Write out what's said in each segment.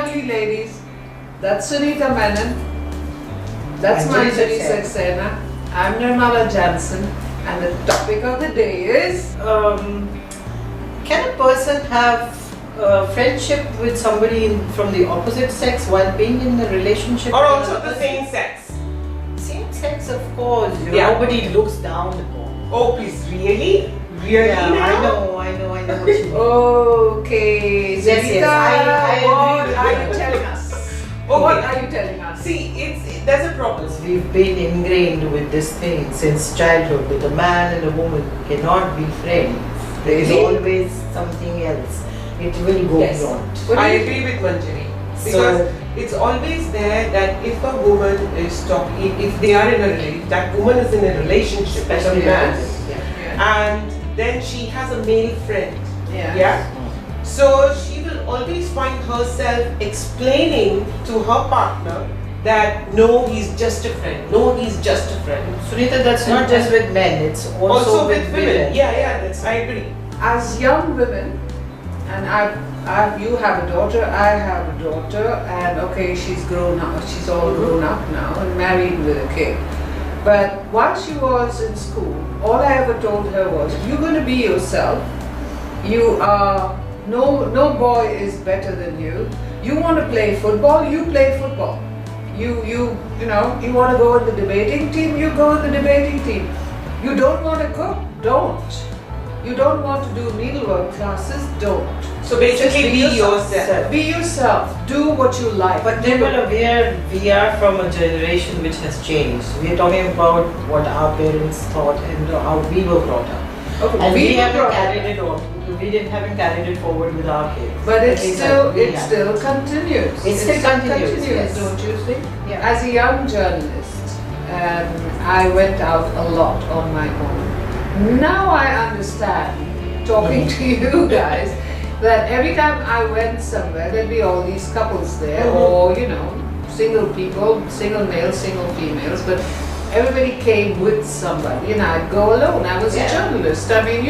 finally, ladies, that's Sunita Menon. That's Manjari Saxena. I'm Nirmala Jansen, and the topic of the day is can a person have friendship with somebody from the opposite sex while being in a relationship? Or also the same sex? Same sex, of course. Yeah. Nobody looks down upon. Oh, please, really? Really? Yeah, now? I know what you mean. okay. Yes, Sunita, I what agree with are you. you telling us? Okay. What are you telling us? See, there's a problem. We've been ingrained with this thing since childhood that a man and a woman cannot be friends. There is Really? always something else. It will go Yes. beyond. What do I you agree with Manjari. So- Because it's always there that if a woman is talking, if they are in a relationship, that woman is in a relationship with a Especially man, yeah. and then she has a male friend. Yeah. Yeah. So she will always find herself explaining to her partner that no, he's just a friend. No, he's just a friend. Sunita, that's not just with men, it's also, with women. Yeah, that's, I agree. As young women, and you have a daughter, I have a daughter, and okay, she's grown up, she's all grown up now and married with a kid. But while she was in school, all I ever told her was, you're going to be yourself. You are, no boy is better than you. You want to play football, you play football. You know, you want to go in the debating team, you go in the debating team. You don't want to cook, don't. You don't want to do needlework classes, don't. So basically, Just be yourself. Be yourself. Do what you like. But Nirmala, we are from a generation which has changed. We are talking about what our parents thought and how we were brought up. Okay, And we were haven't brought carried up. it on. We haven't carried it forward with our kids. But At least we have. still continues. It still continues, yes. Don't you think? Yeah. As a young journalist, I went out a lot on my own. Now I understand, talking to you guys, that every time I went somewhere, there'd be all these couples there, or single people, single males, single females, but everybody came with somebody, and I'd go alone. I was a journalist. I mean,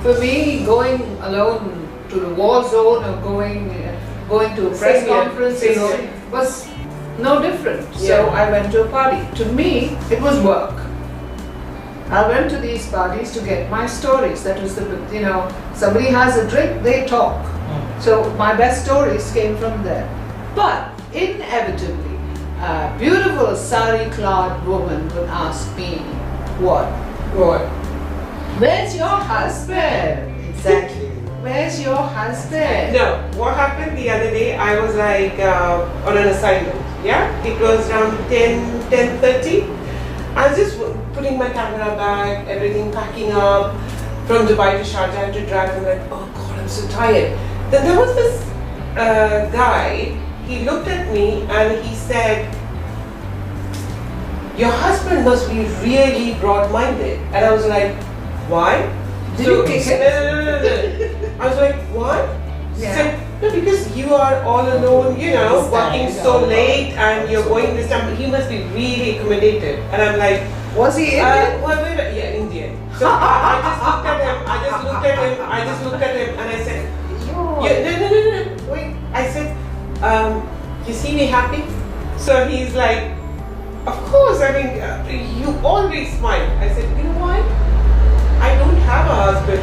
for me, going alone to the war zone or going to a press Same here, conference, same here. was no different. Yeah. So I went to a party. To me, it was work. I went to these parties to get my stories. That was somebody has a drink, they talk. So my best stories came from there. But inevitably, a beautiful sari-clad woman would ask me, what? Where's your husband? Exactly. Where's your husband? No, what happened the other day, I was like on an assignment, yeah? It was around 10:30. I was just putting my camera back, everything packing up. From Dubai to Sharjah, I had to drive. I'm like, oh God, I'm so tired. Then there was this guy, he looked at me and he said, your husband must be really broad-minded. And I was like, why? Did you kick him? No. I was like, what? He Yeah. said, no, because you are all alone, working so late and you're going this time. He must be really accommodated. And I'm like, Was he Indian? wait, yeah, Indian. So I just looked at him, I just looked at him and I said, no, wait. I said, you see me happy? So he's like, of course, I mean, you always smile. I said, you know what? I don't have a husband.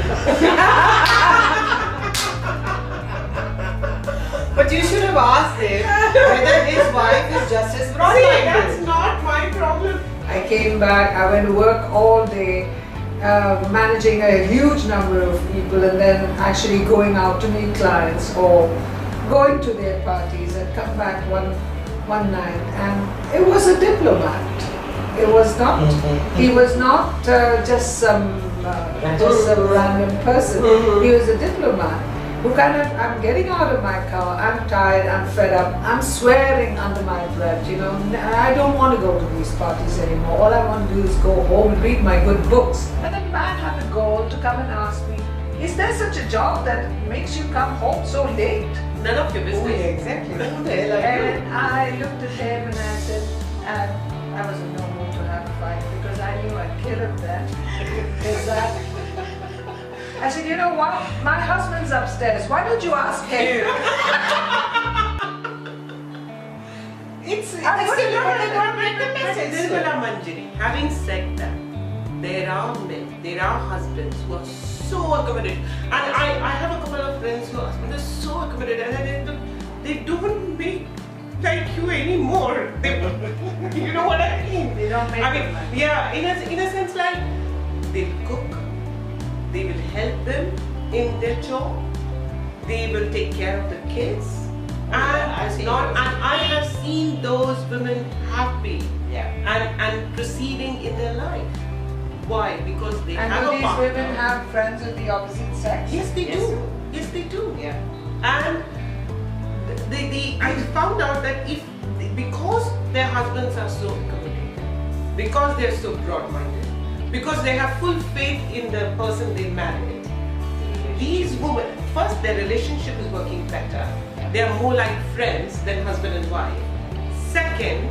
But you should have asked him whether his wife is just as See, broad-minded. that's not my problem. I came back, I went to work all day, managing a huge number of people, and then actually going out to meet clients or going to their parties. I'd come back one night, and it was a diplomat. It was not. He was not just some random person. He was a diplomat who I'm getting out of my car, I'm tired, I'm fed up, I'm swearing under my breath, I don't want to go to these parties anymore. All I want to do is go home and read my good books. And the man had the gall to come and ask me, is there such a job that makes you come home so late? None of your business. Oh, yeah, exactly. Who the hell are you? And I looked at him and I said, and I was in no mood to have a fight because I knew I'd kill him then. Is that I said, you know what? My husband's upstairs. Why don't you ask him? Nirmala Manjari, having said that, there are men, there are husbands who are so accommodated. And I have a couple of friends who are so accommodated and they don't make like you anymore. You know what I mean? They don't make them like yeah, in a sense like they cook, they will help them in their job, they will take care of the kids. I have seen those women happy and proceeding in their life. Why? Because they And have do a these partner. women have friends of the opposite sex? Yes, they do. Yes, they do. Yeah. And I found out that because their husbands are so accommodating, because they're so broad-minded, because they have full faith in the person they married, these women, first their relationship is working better. They are more like friends than husband and wife. Second,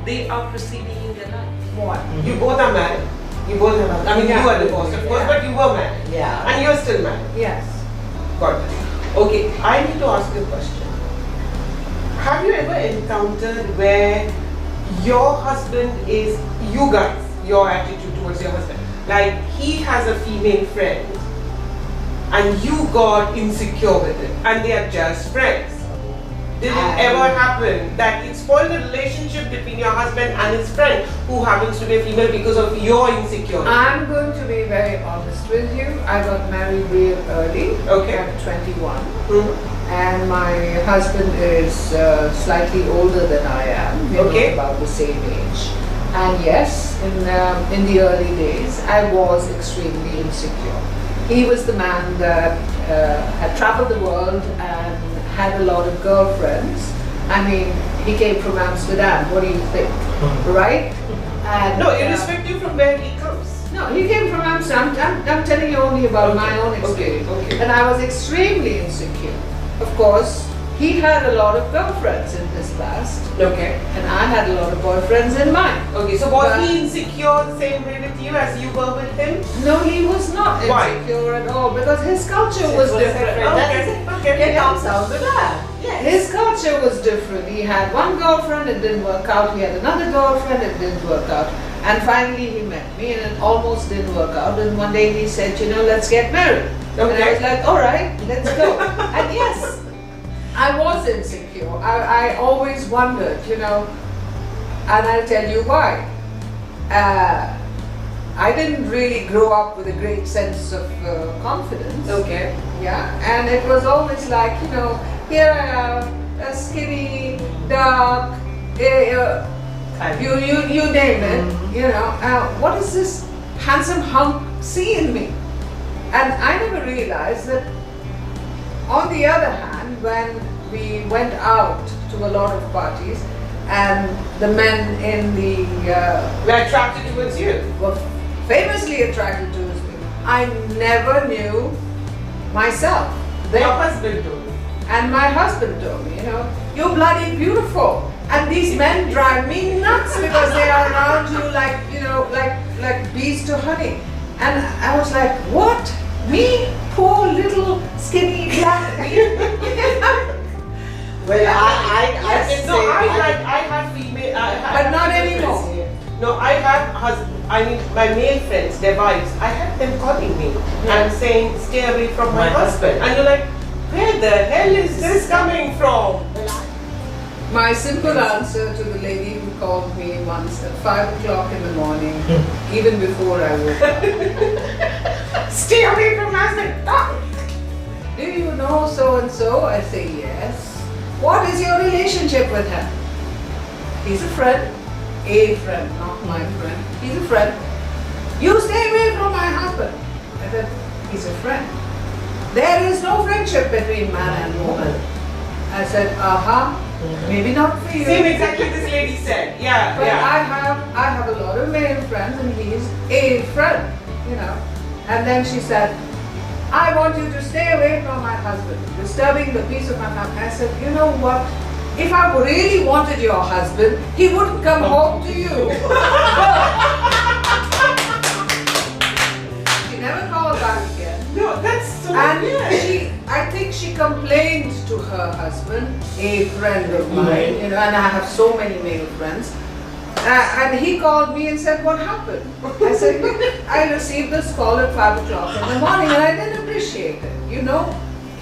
they are proceeding in their life. What? You both are married. You both are married. I mean, Yeah. you are divorced, of course, Yeah. but you were married. Yeah. And you're still married. Yes. Got it. Okay, I need to ask you a question. Have you ever encountered where your husband is, you guys, your attitude towards your husband, like he has a female friend and you got insecure with it and they are just friends? Did it ever happen that it spoiled the relationship between your husband and his friend who happens to be a female because of your insecurity? I'm going to be very honest with you. I got married real early. Okay. At 21. Mhm. And my husband is slightly older than I am. We're Okay. about the same age. And yes, in the early days, I was extremely insecure. He was the man that had traveled the world and had a lot of girlfriends. I mean, he came from Amsterdam. What do you think? Right? And, No, irrespective from where he comes. no, he came from Amsterdam. I'm telling you only about my own experience. Okay. And I was extremely insecure. Of course, he had a lot of girlfriends in his past, Okay. and I had a lot of boyfriends in mine. Okay, so was But- he insecure the same way with you as you were with him? No, he was not Why? insecure at all because his culture was different. Okay. Get out of that. Yes. His culture was different. He had one girlfriend, it didn't work out. He had another girlfriend, it didn't work out. And finally he met me and it almost didn't work out. And one day he said, you know, let's get married. And I Okay. was like, all right, let's go. And yes, I was insecure. I always wondered, you know, and I'll tell you why. I didn't really grow up with a great sense of confidence. Okay. Yeah, and it was always like, you know, here I am, a skinny, dark, you name it, you know, what does this handsome hunk see in me? And I never realized that, on the other hand, when we went out to a lot of parties and the men in the We're attracted towards you. were famously attracted to me, I never knew myself. Your husband told you. And my husband told me, you know, you're bloody beautiful. And these men drive me nuts because they are around you like, you know, like bees to honey. And I was like, what? Me? Poor little skinny black bee? Well, I Yes. No, I have female. But not anymore. No, I have my male friends, their wives. I have them calling me and saying, "Stay away from my husband." And you're like, "Where the hell is this coming from?" My simple answer to the lady who called me once at 5 o'clock in the morning, even before I woke up. Stay away from my husband. Ah! Do you know so and so? I say yes. What is your relationship with him? He's a friend. A friend, not my friend. He's a friend. You stay away from my husband. I said, he's a friend. There is no friendship between man and woman. I said, maybe not for you. Same exactly this lady said. Yeah, But yeah. I have a lot of male friends and he's a friend, you know. And then she said, I want you to stay away from my husband, disturbing the peace of my family. I said, you know what? If I really wanted your husband, he wouldn't come home to you. She never called back again. No, that's so And weird. I think she complained to her husband, a friend of mine, you know, and I have so many male friends. And he called me and said, "What happened?" I said, "Look, I received this call at 5 o'clock in the morning and I didn't appreciate it. You know,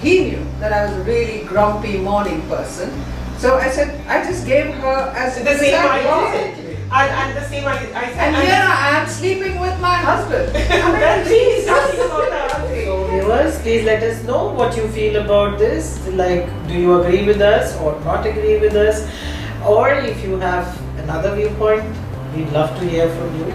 he knew that I was a really grumpy morning person. So I said, I just gave her as The same said, I "Oh." did. And the same I said. And here I am sleeping with my husband. That she's talking about the husband. So viewers, please let us know what you feel about this. Like, do you agree with us or not agree with us? Or if you have another viewpoint, we'd love to hear from you.